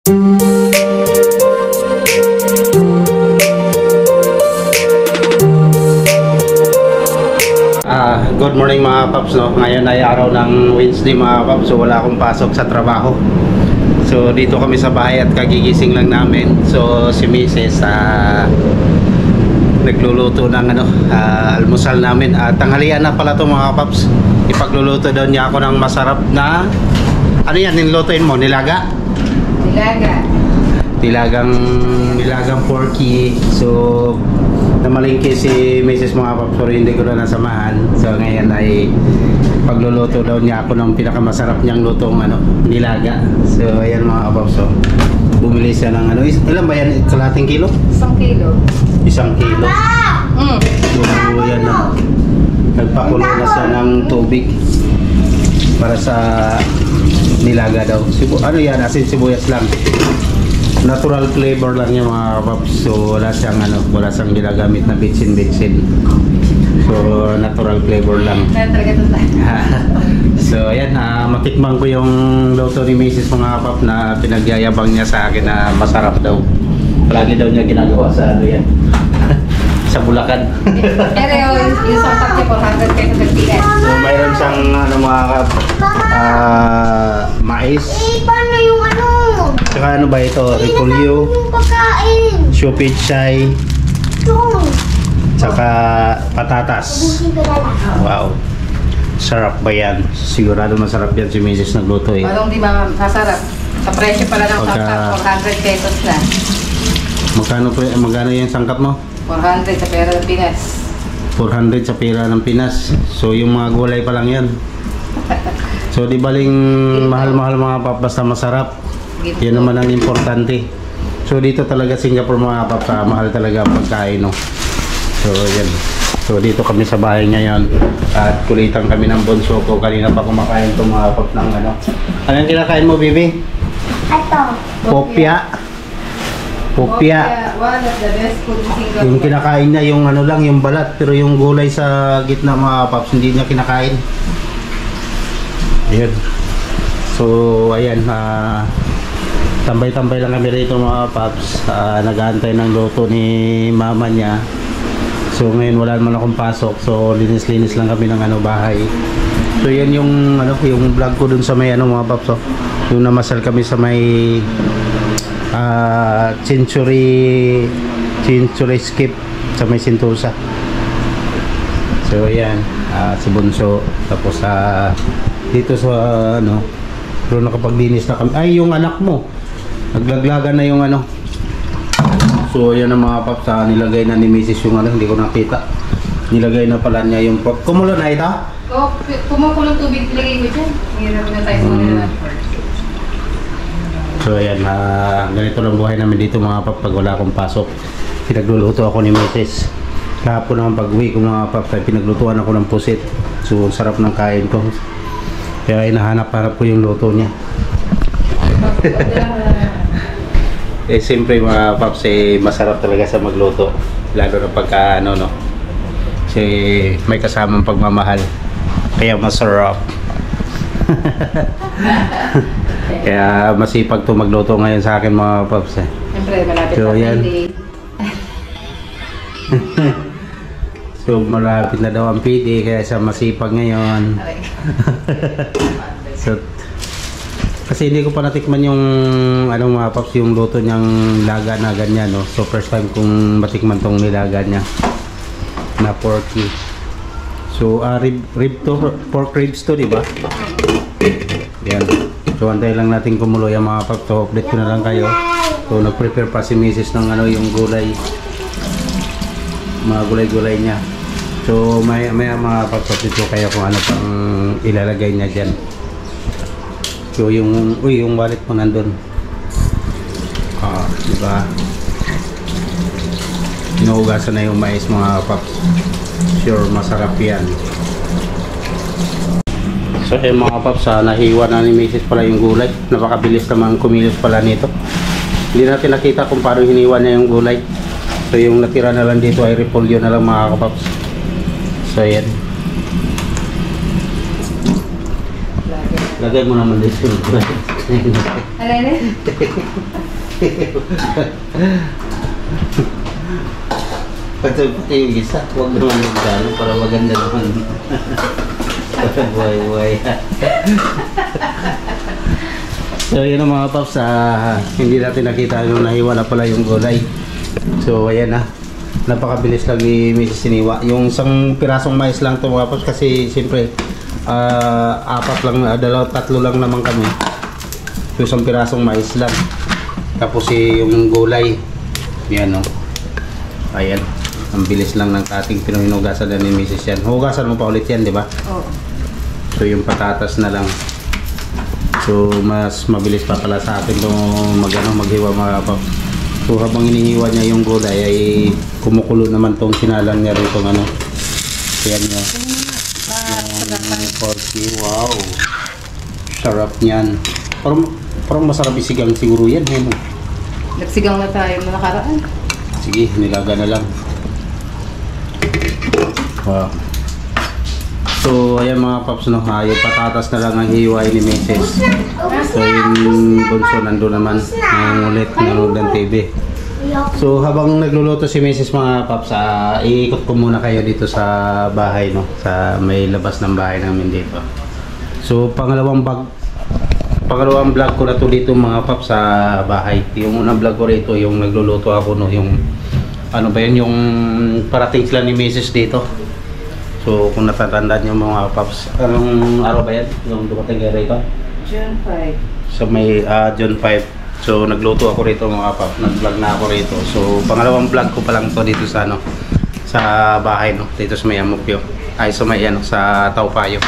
Good morning mga paps, no? Ngayon ay araw ng Wednesday mga paps, so wala akong pasok sa trabaho. So dito kami sa bahay at kagigising lang namin. So si Mrs. nagluluto ng almusal namin. Tanghalian na pala to mga paps. Ipagluluto daw niya ako ng masarap na ano yan, nilutuin mo? Nilaga? Nilagang porky. So namalingki si Mrs. mga paps, pero hindi ko na nasamahan. So ngayon ay pagluluto daw niya ako ng pinakamasarap niyang lutong nilaga. So ayan mga paps, so bumili siya ng ilan ba yan? Kalating kilo? 1 kilo. 1 kilo. So yan na. Nagpakulo na siya ng tubig para sa nilaga daw. Ano yan? Asin sibuyas lang. Natural flavor lang yung mga paps. So wala siyang ginagamit na bitsin. So natural flavor lang. So ayan, matikman ko yung luto ni Mrs. mga paps na pinagyayabang niya sa akin na masarap daw. Palagi daw niya ginagawa sa yan. Sa Bulacan. Pero yung sangkap niya 400 pesos nagtigas. So mayroon siyang mga mais. Paano yung Saka ano ba ito? Repolyo, siopichay, saka patatas. Wow. Sarap ba yan? Sigurado masarap yan si Mrs. nagluto eh. Anong di ba masarap? Sa presyo pala ng sangkap, 400 pesos na. Magkano yung sangkap mo? 400 sa pera ng Pinas. 400 sa pera ng Pinas. So yung mga gulay pa lang yan. So di baling mahal-mahal mga pap, basta masarap. Yan naman ang importante. So dito talaga Singapore mga pap, mahal talaga ang pagkain, no? So yan. So dito kami sa bahay ngayon at kulitan kami ng bunso ko. Kanina pa kumakain itong mga pap ng Ano yung kinakain mo, Bibi? Ito. Popya. One of the best food in Singapore. Yung kinakain niya yung lang, yung balat, pero yung gulay sa gitna mga paps hindi niya kinakain. Ayan. So ayan, tambay-tambay lang kami rito mga paps. Nag-aantay ng luto ni mama niya. So ngayon wala naman akong pasok, so linis-linis lang kami ng bahay. So yan yung yung vlog ko dun sa may mga paps, so yung namasal kami sa may Century Skip sa may Sentosa. So ayan, si Bunso, tapos dito sa pero nakapaglinis na kami. Ay, yung anak mo naglaglagan na yung so ayan ang mga paps, nilagay na ni Mrs. yung hindi ko nakita, nilagay na pala niya yung pork. Kumulo na ito? Kumukulong tubig, lagay mo dyan. Hirap na tayo sa mga So ayan, ganito lang buhay namin dito mga pap pag wala akong pasok. Pinagluluto ako ni Mrs. Kahapon naman pag uwi ko mga pap, pinaglutuan ako ng pusit. So sarap ng kain ko. Kaya hinahanap-hanap ko yung luto niya. Siyempre mga paps, masarap talaga sa magluto. Lalo na pagka kasi may kasamang pagmamahal. Kaya masarap. Kaya masipag to magluto ngayon sa akin mga paps. Siyempre, malapit so, na yan. PD. So malapit na daw ang PD, kaya siya masipag ngayon. So kasi hindi ko pa natikman yung mga paps, yung luto niyang laga na ganyan, no? So first time kong matikman tong nilaga niya na porky. So pork ribs to, di ba? Yan. So antay lang natin kumulo yung mga paps. So update ko na lang kayo. So nag-prepare pa si Mrs. ng yung gulay, mga gulay-gulay niya. So may mga paps, dito kayo kung ano pang ilalagay niya dyan. So yung wallet mo nandun. Diba? Inuugasan na yung mais mga paps. Sure masarap yan. So mga paps, nahiwa na ni Mrs. pala yung gulay. Napakabilis naman kumilos pala nito. Hindi natin nakita kung paano hiniwa niya yung gulay. So yung natira na lang dito ay repolyo na lang mga kapaps. So yan. Lagay mo naman dito. Ano yun? Pati yung isa, huwag naman magdalo para maganda naman. Buhay-buhay. So yun ang mga paps, hindi natin nakita yung nahiwala pala yung gulay. So ayan na, napakabilis lang ni Mrs. Siniwa. Yung isang pirasong mais lang to mga paps kasi siyempre apat lang, tatlo lang naman kami. Yung isang pirasong mais lang. Tapos yung gulay, yan o. Ayan, ang bilis lang ng ating pinuhinugasan na ni Mrs. yan. Hugasan mo pa ulit yan, di ba? Oo. So yung patatas na lang. So mas mabilis pa pala sa atin kung maghiwa mga paps. So habang inihiwa niya yung gulay ay kumukulo naman tong sinalang niya rito ano. Ayan niya. Wow. Sarap niyan. Parang masarap isigang siguro yan. Nagsigang na tayo na nakaraan. Sige, nilaga na lang. Wow. So, ayan mga paps, no, yung patatas na lang ang hiway ni Mrs. So, yung bunso nandun naman, nangulit, nanood ng TV. So, habang nagluluto si Mrs. mga paps, iikot ko muna kayo dito sa bahay, no, sa may labas ng bahay namin dito. So, pangalawang vlog ko na to dito mga paps sa bahay. Yung unang vlog ko rito, yung nagluluto ako, no, yung ano ba yun, yung parating sila ni Mrs. dito. So kung natatandaan nyo mga paps, anong araw ba yan? Yung dumating kayo rito? June 5. So may June 5. So nagluto ako rito mga paps, nag-vlog na ako rito. So pangalawang vlog ko pa lang to dito sa ano, sa bahay, no, dito sa may Amokyo. Ay sa may ano, sa Taupayo.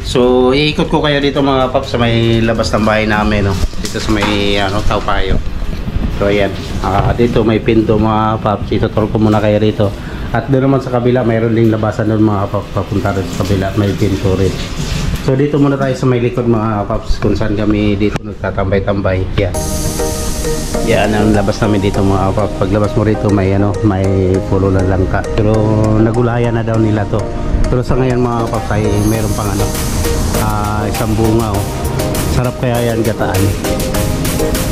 So iikot ko kayo dito mga paps sa may labas ng bahay namin, no, dito sa may ano, Taupayo. So ayan, dito may pinto mga paps, itutol ko muna kayo rito. At doon naman sa kabila, mayroon ding labasan doon mga paps, papunta rin sa kabila, may pinto rin. So dito muna tayo sa may likod mga paps, kung saan kami dito nagtatambay-tambay. Yan. Yan ang labas namin dito mga paps. Paglabas mo rito may ano, may pulo na langka. Pero nagulayan na daw nila to. Pero sa ngayon mga paps ay mayroon pang ano, isang bunga oh. Sarap kaya yan gataan.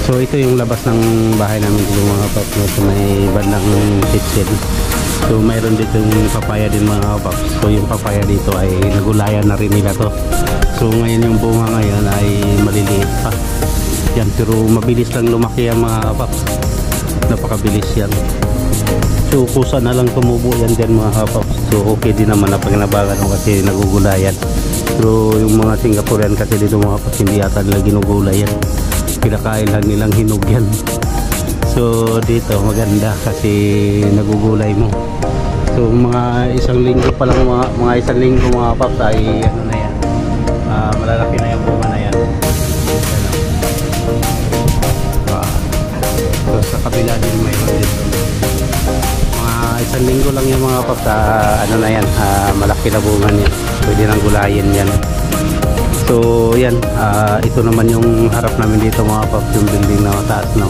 So ito yung labas ng bahay namin dito mga paps, no? So may bandang kitchen. So mayroon dito yung papaya din mga paps. So yung papaya dito ay nagulayan na rin nila to. So ngayon yung bunga ngayon ay maliliit pa. Yan, pero mabilis lang lumaki ang mga paps. Napakabilis yan. So kusa na lang tumubo yan din mga paps. So okay din naman na pagnabagan kasi nagugulayan. Pero yung mga Singaporean kasi dito mga paps, hindi ata nila ginugulayan. Kinakain lang nilang hinog yan. So dito maganda kasi nagugulay mo. So mga isang linggo pa lang, mga isang linggo mga paps ay ano na yan, malalaki na yung bunga na yan. So sa kabila din mayroon dito. Mga isang linggo lang yung mga paps, ano na yan, malaki na bunga niya. Pwede nang gulayin yan. So yan, ito naman yung harap namin dito mga paps, yung building na mataas, no.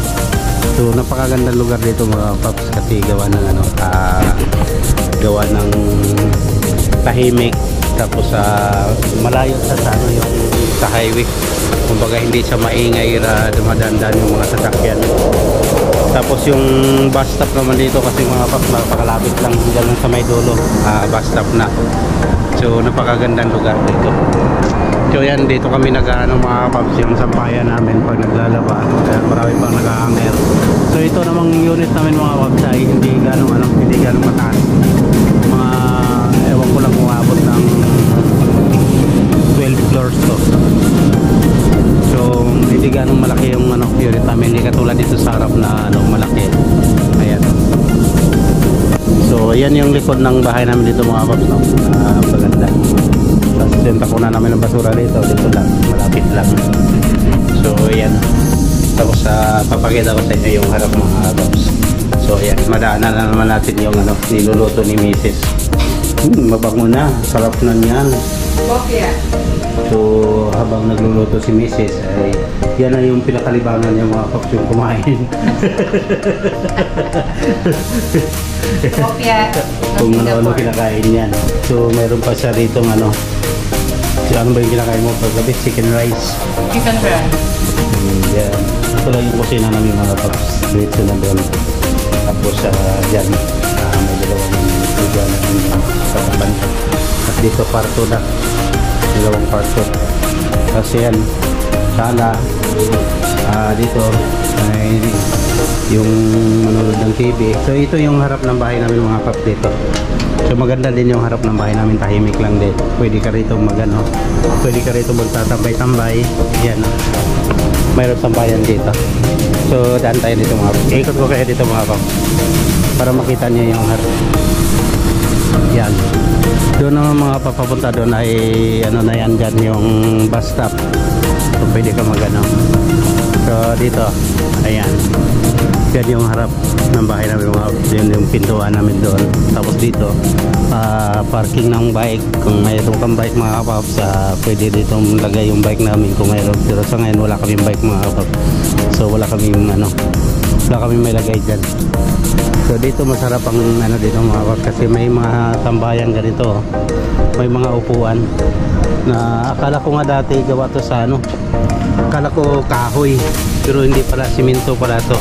So napakagandang lugar dito mga paps kasi gawa ng ano, gawa ng tahimik, tapos malayo sa ano, yung sa highway. Kumbaga hindi siya maingay na dumadaan yung mga sasakyan. Tapos yung bus stop naman dito kasi mga paps, napakalapit lang dyan sa may dulo, bus stop na. So napakagandang lugar dito. So yan, dito kami nag-ano mga paps, yung sampayan namin pag naglalaba. Kaya marami pang nag-hanger. So ito namang unit namin mga paps ay hindi ganong ano, hindi ganong mataas. Mga ewan ko lang kung abot ng 12 floors to. So hindi ganong malaki yung ano, unit namin, hindi katulad dito sa harap na ano, malaki. Ayan. So ayan yung likod ng bahay namin dito mga paps, no? Paganda. Tapos sinta ko na namin ang basura dito lang, malapit lang. So ayan. Tapos papakita ko sa inyo yung harap mga paps. So ayan, madaanan na naman natin yung ano, niluluto ni Mrs. Mabango na, sarap na niyan. Bopia. So habang nagluluto si Mrs. ay yan na yung pinakalibangan niya mga paps, yung kumain. Bopia. Kung ano-ano kinakain yan. So mayroon pa siya rito ano, Ano ba yung kinakain mo paggabi? Chicken rice. Chicken rice. Yan. Ito lang yung kusina namin mga paps. Dito na doon. Tapos dyan, may dalawang lugar na katamban. At dito parto na. Dalawang parto. Kasi yan, sala. Dito, ay yung manonood ng TV. So ito yung harap ng bahay namin mga paps dito. So maganda din yung harap ng bahay namin, tahimik lang din. Pwede ka rito magano. Pwede ka rito magtatambay-tambay. Yan. Mayroon tambayan dito. So daan tayo dito mga paps. Ikot ko kayo dito mga paps para makita niyo yung harap. Yan. Doon naman mga papapunta doon ay ano na yan dyan, yung bus stop. So pwede ka magano. So dito, ayan. Yan yung harap ng bahay namin mga paps. Yun yung pintuan namin doon. Tapos dito, parking ng bike. Kung mayroon kang bike mga paps, pwede dito lagay yung bike namin kung mayroon. Pero sa ngayon wala kaming bike mga paps. So wala kaming wala kaming may lagay dyan. So dito masarap ang dito mga paps kasi may mga tambayan ganito. May mga upuan na akala ko nga dati gawa to sa akala ko kahoy, pero hindi pala, simento pala to.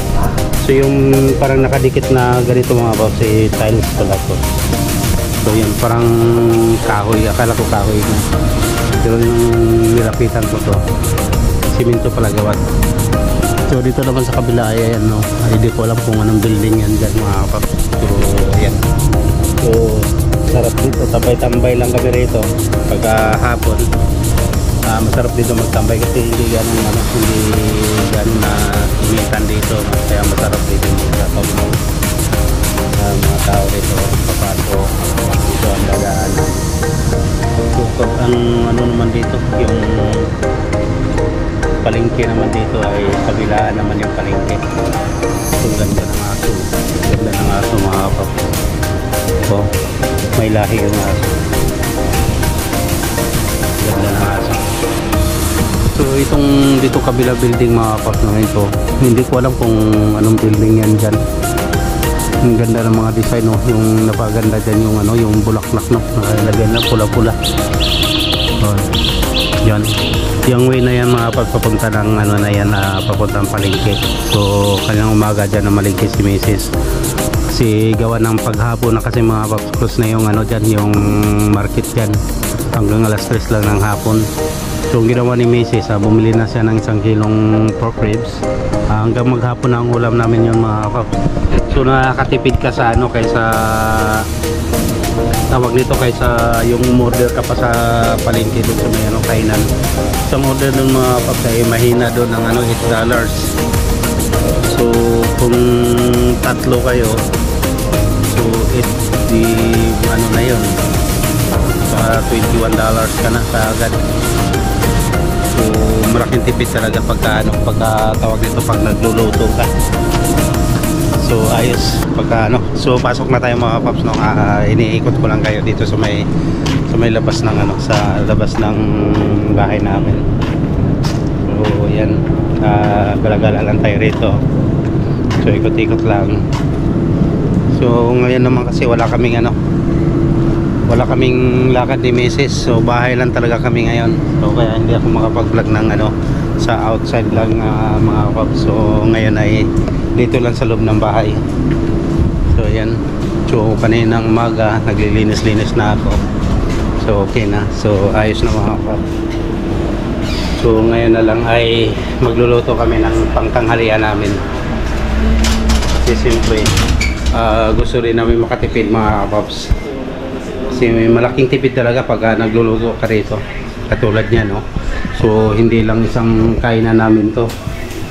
So yung parang nakadikit na ganito mga paps, tiles pala to. So yan parang kahoy, akala ko kahoy na, pero yung nilapitan ko to, simento pala gawa. So dito naman sa kabila ay hindi ko alam kung anong building yan dyan mga paps. So ayan, so sarap dito, tambay-tambay lang kami rito pagka hapon. Masarap dito magtambay kasi hindi ganun na imitan dito, kaya masarap dito magtambay. Mga tao dito papasok dito ang dagaan. So ang naman dito, yung palengke naman dito ay kabilaan naman yung palengke. So ganda ng aso, mga kapap. So may lahi yung aso, ganda ng aso. So itong dito kabila building mga kapap na ito, hindi ko alam kung anong building yan dyan. Ang ganda ng mga design, yung napaganda dyan yung yung bulaklak nakalagay na pula-pula. Yan, yung way na yan mga pagpapunta ng na yan, papuntang palengke. So kanyang umaga dyan na malengke si Mrs. Kasi gawa ng paghapon na kasi mga paps, close na yung dyan, yung market dyan hanggang alas 3 lang ng hapon. So ang ginawa ni Mrs. bumili na siya ng 1 kilong pork ribs, hanggang maghapon na ang ulam namin yun mga paps. So nakakatipid ka sa kaysa tawag nito, kaysa yung order ka pa sa palengke doon sa may kainan. Isang order doon mga paps ay mahina doon ng $8. So kung tatlo kayo, so na yun, sa $21 ka na kaagad. So malaking tipid talaga pagka tawag nito pag nagluluto ka. So ayos pagka so pasok na tayo mga paps iniikot ko lang kayo dito sa may labas ng sa labas ng bahay namin. So yan, gala-gala lang tayo rito. So ikot-ikot lang. So ngayon naman kasi wala kaming lakad ni Mrs. So bahay lang talaga kami ngayon. So kaya hindi ako makapag-vlog ng sa outside lang mga paps. So ngayon ay dito lang sa loob ng bahay. So yan. So kaninang umaga naglilinis-linis na ako. So okay na. So ayos na mga paps. So ngayon na lang ay magluluto kami ng pangtanghalian namin. Kasi siyempre gusto rin namin makatipid mga paps. Kasi may malaking tipid talaga pag nagluluto ka rito. Katulad niya So hindi lang isang kainan namin to.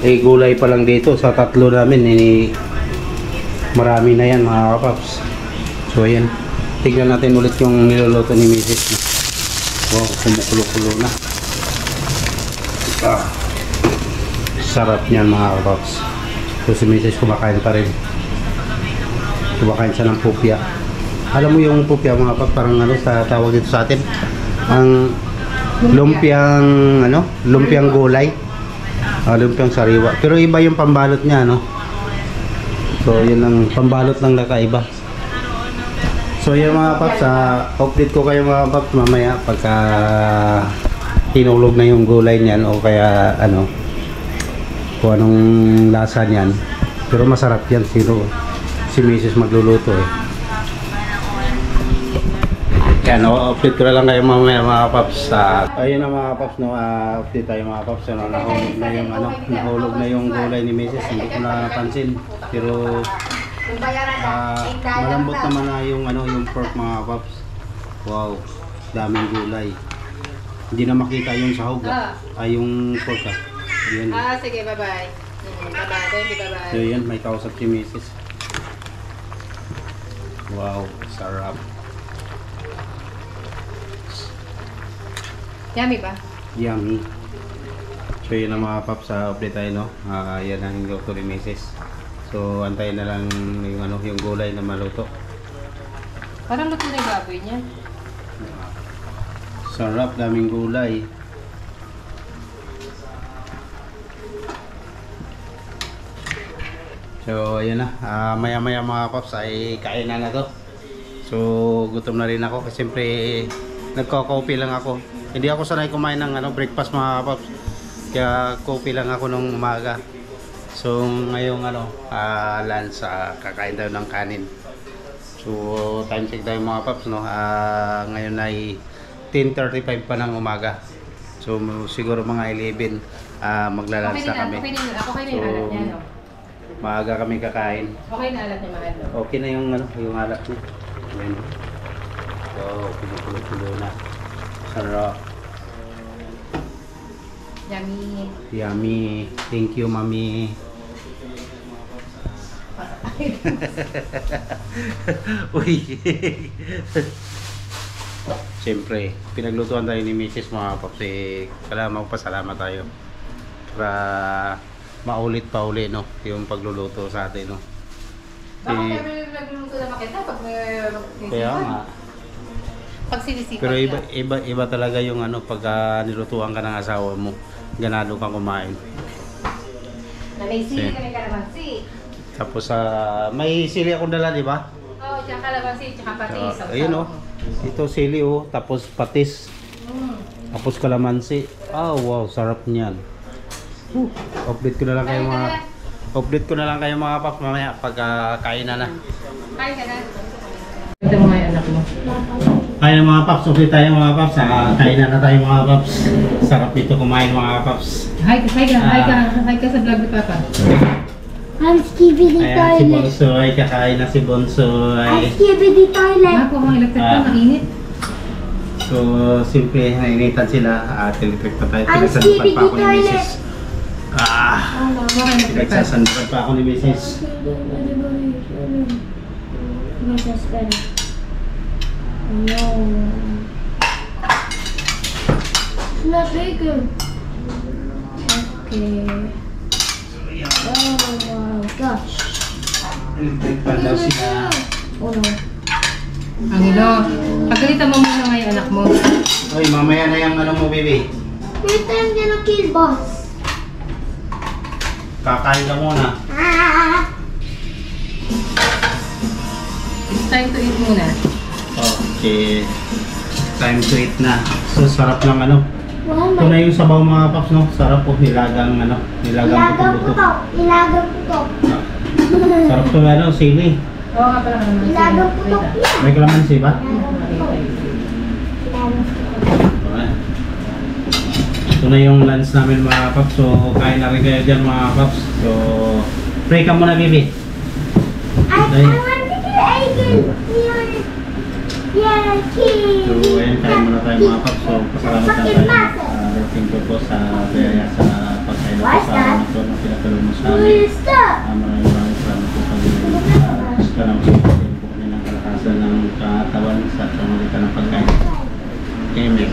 Gulay pa lang dito sa tatlo namin marami na yan mga kapaps. So ayan, tignan natin ulit yung niluluto ni Mrs. Wow, kumukulo-kulo na. Sarap niyan mga kapaps. So si Mrs. kumakain pa rin. Kumakain siya ng pupya. Alam mo yung pupya mga kapaps, parang sa tawag dito sa atin, ang lumpiang gulay. Lumpiang sariwa. Pero iba yung pambalot niya, So, yun ang pambalot lang nakaiba. So, yun mga paps, update ko kayo mga paps mamaya pagka hinulog na yung gulay niyan o kaya ano kung anong lasa niyan. Pero masarap yan si Mrs. magluluto eh. Yan, update ko na lang kayo mamaya mga paps. Ayun na mga paps, no, update tayo mga paps. Ano, nahulog na yung gulay ni Mrs. Hindi ko napansin. Pero malambot naman na yung yung pork mga paps. Wow, daming gulay. Hindi na makita yung sahog ay yung pork Yun. Sige, bye-bye. Bye-bye, thank you, bye-bye. So yan, may kausap si Mrs. Wow, sarap. Yummy ba? Yummy. So yun ang mga paps, update tayo, no? Yan ang luto ni Mrs. So antayin na lang yung gulay na maluto. Parang luto na yung baboy niya. Sarap, daming gulay. So ayun na, maya maya mga paps ay kainan na to. So gutom na rin ako kasi siyempre nagko-coffee lang ako. Hindi ako sanay kumain ng breakfast mga paps. Kaya coffee lang ako nung umaga. So ngayong lunch, kakain tayo ng kanin. So time check tayo mga paps, no. Ngayon ay 10:35 pa ng umaga. So siguro mga 11 maglalunch na kami. Okay na yung alat niya, no? Maaga kami kakain. Okay na alat niya, mahal, no? Okay na yung alat niya. Ayan. So pinupulo-pulo na. Sarap. Yummy. Yummy. Thank you, mami. Uy. Siyempre, pinaglutuan tayo ni Mrs. mga paps. Kailangan magpasalamat tayo. Para maulit pa uli, no? Yung pagluluto sa atin, no? Bakit kami nagluluto na makita pag Kaya nga. pag sinisipat Pero lang? iba talaga yung pag nilutuan ka ng asawa mo, ganado kang kumain. Na may sili kami kalamansi. Tapos may sili akong dala, di ba? Oo, tsaka kalamansi, tsaka patis. Ayun ito sili tapos patis, tapos kalamansi. Wow, sarap niyan. Update ko na lang kayo mga paps mamaya pag kainan na. Kain ka na. Ito mo nga yung anak mo. Kaya mga paps, okay tayo mga paps. Kainan na tayo mga paps. Sarap dito kumain mga paps. Hi ka sa vlog ni Papa. I'm Skibidi Ayan si Toilet. Bonsoy, kakain na si I'm Bonsoy. Skibidi Toilet. Ako, ang electric ko, mainit. So, simple, nainitan sila. Electric pa tayo. I'm Pinagsasampad pa ako ni Skibidi Mrs. Pinagsasampad pa ako ni Mrs. No. Not bigger. Okay. Oh gosh. Electric pa daw sila. Oh no. Ang ilo. Pagalitan mo muna nga yung anak mo. Uy, mamaya na yung mo, baby. Wait, I'm gonna kill boss. Kakain ka muna. It's time to eat muna. Okay. Time to eat na. So, sarap ng Wow, Ito na yung sabaw mga paps, no? Sarap po, nilagang Ilagang puto-buto. puto. Ilagang puto. Sarap to sili. Oo nga pala kalamansi. Ilagang puto. May kalamansi ba? Ilagang Ito na yung lunch namin mga paps. So, kain na rin kayo dyan mga paps. So, pray ka muna, baby. I want to kill Aigen. Yeah, kill. So, ayan, kain muna tayo mga paps. So, pasalamat na tayo. Thank you po sa biyaya sa pagkain na po sa ito na pinatulong mo sa amin. Maraming salamat po kami. Gusto lang po kami ng kalakasan ng katawan sa pamalitan ng pagkain. Amen.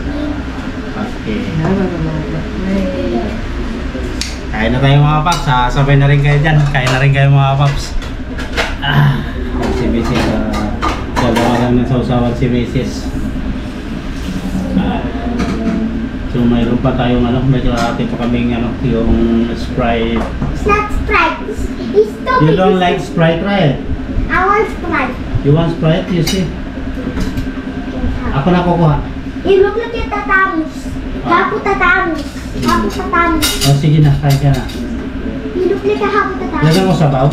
Okay. Kain na tayo mga paps. Sabay na rin kayo dyan. Kain na rin kayo mga paps. Si Mrs. Dalawa lang ng sausawan si Mrs. So mayroon pa tayong may kalahati pa kaming yung Sprite. It's not Sprite. It's stupid. You don't like Sprite, right? I want Sprite. You want Sprite? You see? Ako na kukuha. You look like a tamus. Haputatami. Haputatami. Oh, sige na, kain ka na. You look like a haputatami. Lagyan mo sabaw.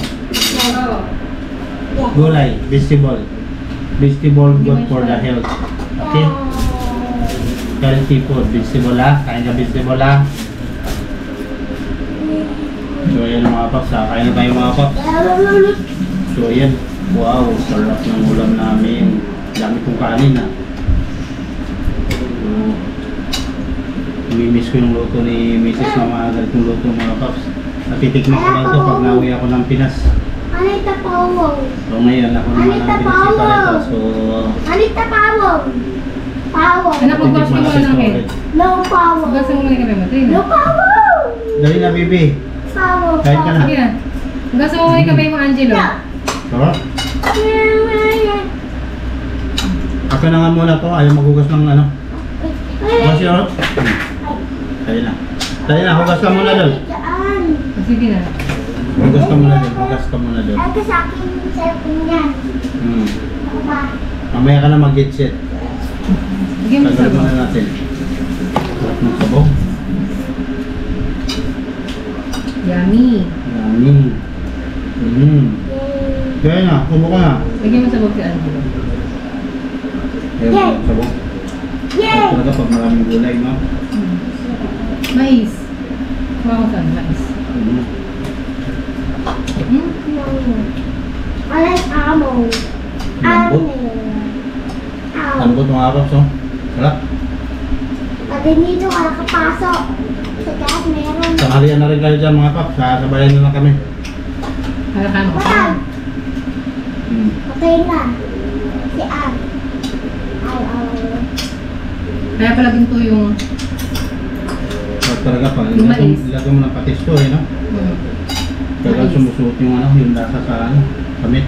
Oo. Gulay, vegetable. Vegetable good for the health. Okay? Healthy food, vegetable ha. Kain ka vegetable ha. So ayan mga paps ha. Kain na tayo mga paps. So ayan. Wow, sarap ng ulam namin. Dami kong kanin ha. So, namimiss ko yung luto ni Mrs. na mga ganitong luto mga paps. Natitikman ko lang ito pag nauwi ako ng Pinas. Anita Pawong. So ngayon ako naman ang binisita rito. So Anita Pawong. Pawong. Anak, magbukas ka muna ng head. No Pawong. Hugasan mo muna yung kamay mo, Trina. No Pawong. dali na bibi. Pawong. Kain ka na. Sige na. Hugasan mo muna yung kamay mo, Angelo. So, ako na nga muna to. Ayaw maghugas ng ano. Hugas yun. Dali na. Dali na, hugas ka muna doon. Sige na. Hugas ka muna doon. Hugas ka muna doon. Ay, sa akin yung cellphone niyan. Ako ba? Mamaya ka na mag-get set. Sige mo Tagal sa muna natin. Sarap ng sabaw. Yummy. Yummy. Kaya na, kubo ka na. Lagyan mo sa bawang si Angelo. Kaya mo ng sabaw. Yay! Talaga pag maraming gulay, no? Mais. Kuha ko saan, mais. I like ammo. Lambot. Lambot mga kapaps, oh. Sarap. Pag dito ka nakapasok. Sa gas meron. Tanghalian na rin kayo dyan mga kapaps. Sasabayan na lang kami. Halakan mo. Wag! Okay na. Si Ann. Kaya pala ginto yung... Sarap talaga pa. Yung mais. Ilagay mo ng patis to, eh, no? Kaya Mais. sumusuot yung ano, yung lasa sa ano, kamit.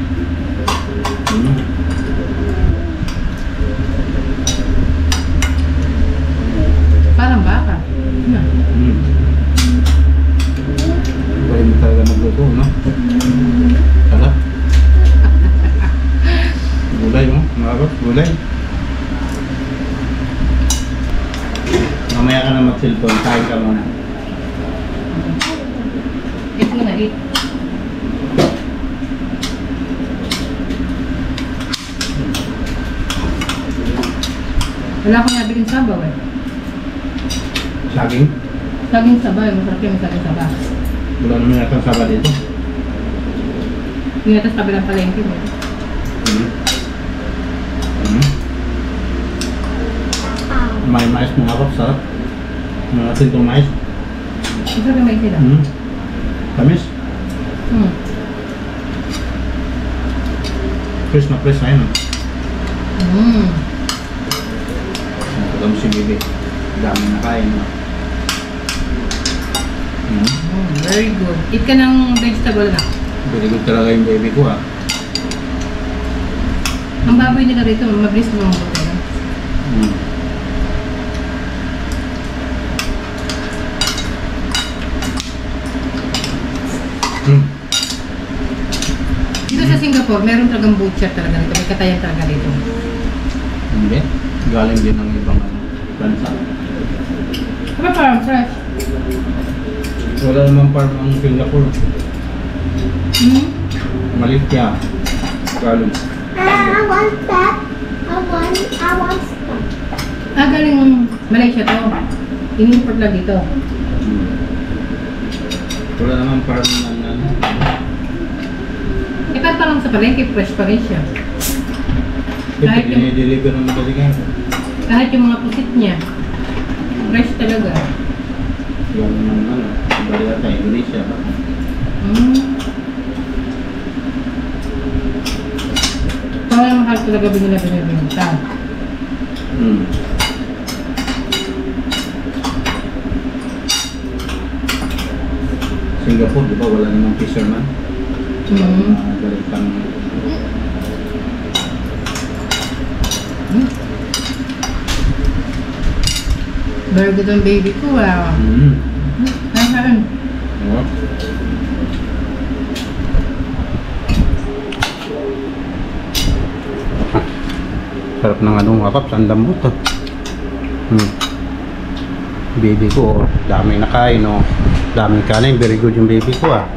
Parang baka. Pwede mo talaga magluto, no? Sarap. Gulay, no? Mga kapaps, gulay. Mamaya ka na mag-cellphone, kain ka muna. Eat mo na, eat. Wala akong nabiling sabaw eh. Saging? Saging sabaw eh. Masarap yung saging sabaw. Wala naman yata ang saba dito. Yung natas kabilang palengke mo. May mais mga kapaps, sarap. Mga sintong mais. Masarap yung mais nila. Tamis. Fresh na fresh na yun. Pagkam si Bibi. Dami na kain. Very good. Eat ka ng vegetable na. Very good talaga yung baby ko ah. Ang baboy nila rito, mabilis mo ang buto. Dito sa Singapore, meron talagang butcher talaga nito. May katayan talaga dito. Hindi. Galing din ng ibang ano, bansa. Ano parang fresh? Wala naman farm ang Singapore. Maliit kaya. Galing. I want that. I want stuff. Galing Malaysia to. In-import lang dito. Wala naman farm ng ano. Kahit pa lang sa palengke, fresh pa rin siya. Kahit yung- Dinideliver ng madali kayo. Kahit yung mga pusit niya, fresh talaga. Galing ng ano. Bali ata Indonesia ba? Parang mahal talaga binibenta. Singapore, di ba? Wala namang fisherman. Galing pang... Very good ang baby ko, wow. Saan? Oh. Sarap ng ano mga paps, ang lambot ah. Baby ko, oh, daming nakain, no? Daming kanin, very good yung baby ko, ah.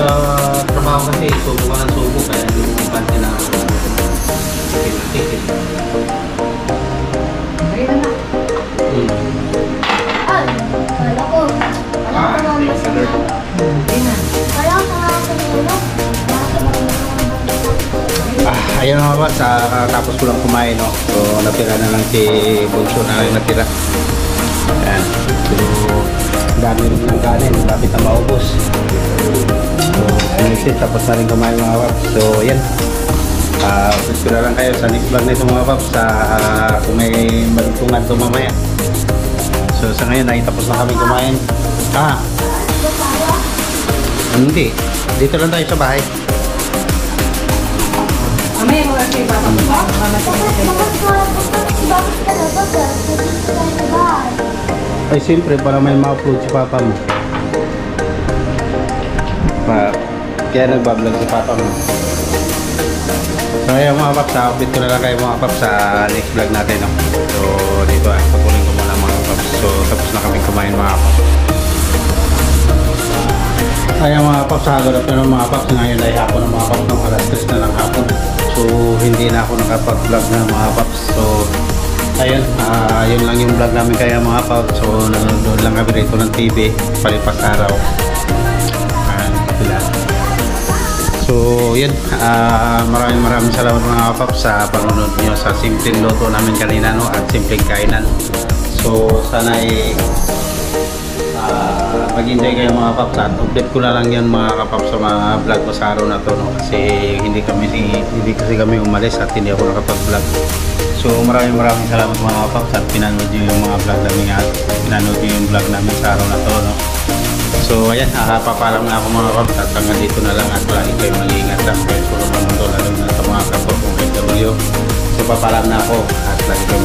Sa trabaho kasi, subo ka ng subo, kaya hindi mo pante na tikit. Ayun na. Ay, wala ko. Wala ko naman thanks, sa Lord. Hindi na. Wala ko naman sa ulo. Ayun mga boss, tapos ko lang kumain, no? So, natira na lang si Bunso na lang natira. Ayan. So, dami rin ng kanin, lapit na maubos. So, sinisit, tapos na rin kumain mga paps. So, yan. Subscribe lang kayo sa next vlog na ito mga paps. Kung may baluntungan ito mamaya. So, sa ngayon, nakitapos na kami kumain. Hindi. Dito lang tayo sa bahay. Mamaya mo kasi papa mo. Bakit ka na ba? Dito tayo sa bahay. Ay, siyempre, para may ma-upload si papa mo. Kaya nagbablog si papa mo. So, ayun mga paps, update ko na lang kayo mga paps sa next vlog natin, no? So, dito patuloy ko muna mga paps. So, tapos na kami kumain mga paps. Ayun mga paps, hagarap na ng mga paps. Ngayon ay hapon ng mga paps ng alas 3 na lang hapon. So, hindi na ako nakapag-vlog na mga paps. So, ayun, yun lang yung vlog namin kaya mga paps. So, nanonood lang kami rito ng TV, palipas araw. So, yun, maraming salamat mga paps sa panonood nyo sa simpleng luto namin kanina, no? At simpleng kainan. So, sana ay mag-enjoy kayo mga paps. At update ko na lang yan mga kapaps sa mga vlog ko sa araw na to, no? Kasi hindi kasi kami umalis at hindi ako nakapag-vlog. So, maraming salamat mga paps at pinanood nyo yung mga vlog namin at pinanood nyo yung vlog namin sa araw na to, no? So ayan, papalam na ako mga paps at hanggang dito na lang at lagi kayo mag-iingat at kayo sulong ng mundo lalo na sa mga kapwa kong FW. So papalam na ako at lagi kayo